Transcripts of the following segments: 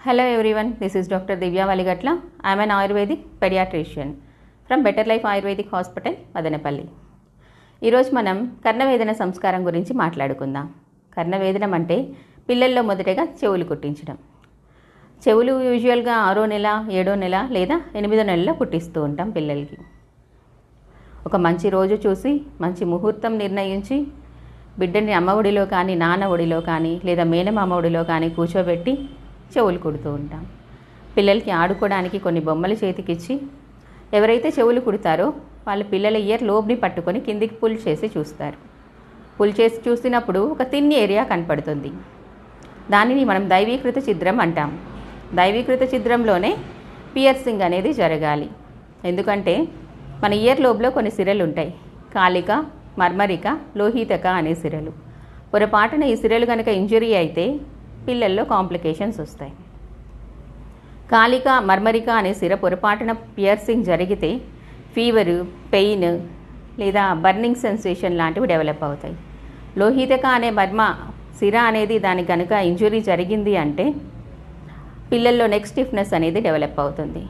Hello everyone, this is Dr. Divya Valigatla. I am an Ayurvedic pediatrician from Better Life Ayurvedic Hospital, Madanapalli. ఈరోజు మనం కర్ణవేదన సంస్కారం గురించి మాట్లాడుకుందాం. కర్ణవేదనం అంటే పిల్లల్లో మొదటగా చెవులు కుట్టించడం. చెవులు యూజువల్గా 6వ నెల, 7వ నెల లేదా 8వ నెలలో కుట్టిస్తూ ఉంటాం పిల్లలకి. ఒక మంచి రోజు చూసి మంచి ముహూర్తం నిర్ణయించి బిడ్డని అమ్మ ఒడిలో కానీ నాన్న ఒడిలో కానీ లేదా మేనమామ ఒడిలో కానీ కూర్చోబెట్టి చెవులు కుడుతూ ఉంటాం. పిల్లలకి ఆడుకోవడానికి కొన్ని బొమ్మలు చేతికిచ్చి ఎవరైతే చెవులు కుడతారో వాళ్ళ పిల్లల ఇయర్ లోబ్ని పట్టుకొని కిందికి పుల్ చేసి చూస్తారు. పుల్ చేసి చూసినప్పుడు ఒక థిన్ ఏరియా కనపడుతుంది. దానిని మనం దైవీకృత ఛిద్రం అంటాం. దైవీకృత ఛిద్రంలోనే పియర్సింగ్ అనేది జరగాలి. ఎందుకంటే మన ఇయర్ లోబ్లో కొన్ని సిరలు ఉంటాయి. కాలిక, మర్మరిక, లోహితక అనే సిరలు. పొరపాటున ఈ సిరలు కనుక ఇంజరీ అయితే పిల్లల్లో కాంప్లికేషన్స్ వస్తాయి. కాలిక, మర్మరిక అనే సిర పొరపాటున పియర్సింగ్ జరిగితే ఫీవరు, పెయిన్ లేదా బర్నింగ్ సెన్సేషన్ లాంటివి డెవలప్ అవుతాయి. లోహితక అనే మర్మ సిర అనేది దానికి కనుక ఇంజరీ జరిగింది అంటే పిల్లల్లో నెక్ స్టిఫ్నెస్ అనేది డెవలప్ అవుతుంది.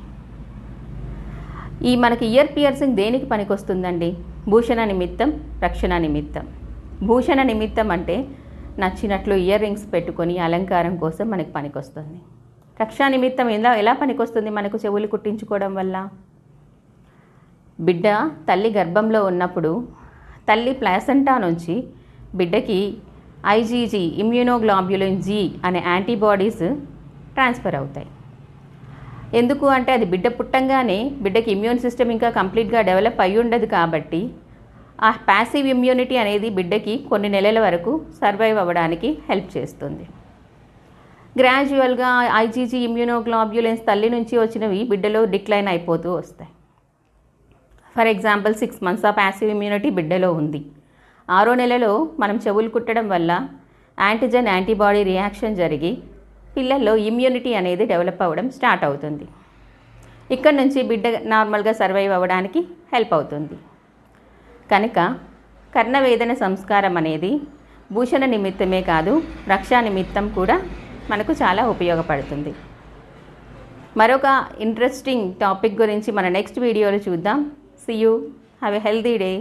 ఈ మనకి ఇయర్ పియర్సింగ్ దేనికి పనికొస్తుందండి? భూషణ నిమిత్తం, రక్షణ నిమిత్తం. భూషణ నిమిత్తం అంటే నచ్చినట్లు ఇయర్ రింగ్స్ పెట్టుకొని అలంకారం కోసం మనకు పనికొస్తుంది. రక్షా నిమిత్తం ఎలా పనికొస్తుంది మనకు చెవులు కుట్టించుకోవడం వల్ల? బిడ్డ తల్లి గర్భంలో ఉన్నప్పుడు తల్లి ప్లాసెంటా నుంచి బిడ్డకి ఐజీజీ, ఇమ్యూనోగ్లోబ్యులిన్ జీ అనే యాంటీబాడీస్ ట్రాన్స్ఫర్ అవుతాయి. ఎందుకు అంటే అది బిడ్డ పుట్టంగానే బిడ్డకి ఇమ్యూన్ సిస్టమ్ ఇంకా కంప్లీట్గా డెవలప్ అయ్యి ఉండదు కాబట్టి ఆ ప్యాసివ్ ఇమ్యూనిటీ అనేది బిడ్డకి కొన్ని నెలల వరకు సర్వైవ్ అవ్వడానికి హెల్ప్ చేస్తుంది. గ్రాడ్యువల్గా ఐజీజీ, ఇమ్యూనోగ్లోబ్యులిన్స్ తల్లి నుంచి వచ్చినవి బిడ్డలో డిక్లైన్ అయిపోతూ వస్తాయి. ఫర్ ఎగ్జాంపుల్ 6 months ఆ ప్యాసివ్ ఇమ్యూనిటీ బిడ్డలో ఉంది. 6వ నెలలో మనం చెవులు కుట్టడం వల్ల యాంటీజెన్ యాంటీబాడీ రియాక్షన్ జరిగి పిల్లల్లో ఇమ్యూనిటీ అనేది డెవలప్ అవ్వడం స్టార్ట్ అవుతుంది. ఇక్కడ నుంచి బిడ్డ నార్మల్గా సర్వైవ్ అవ్వడానికి హెల్ప్ అవుతుంది. కనుక కర్ణవేదన సంస్కారం అనేది భూషణ నిమిత్తమే కాదు, రక్షా నిమిత్తం కూడా మనకు చాలా ఉపయోగపడుతుంది. మరొక ఇంట్రెస్టింగ్ టాపిక్ గురించి మన నెక్స్ట్ వీడియోలో చూద్దాం. See you. Have a healthy day.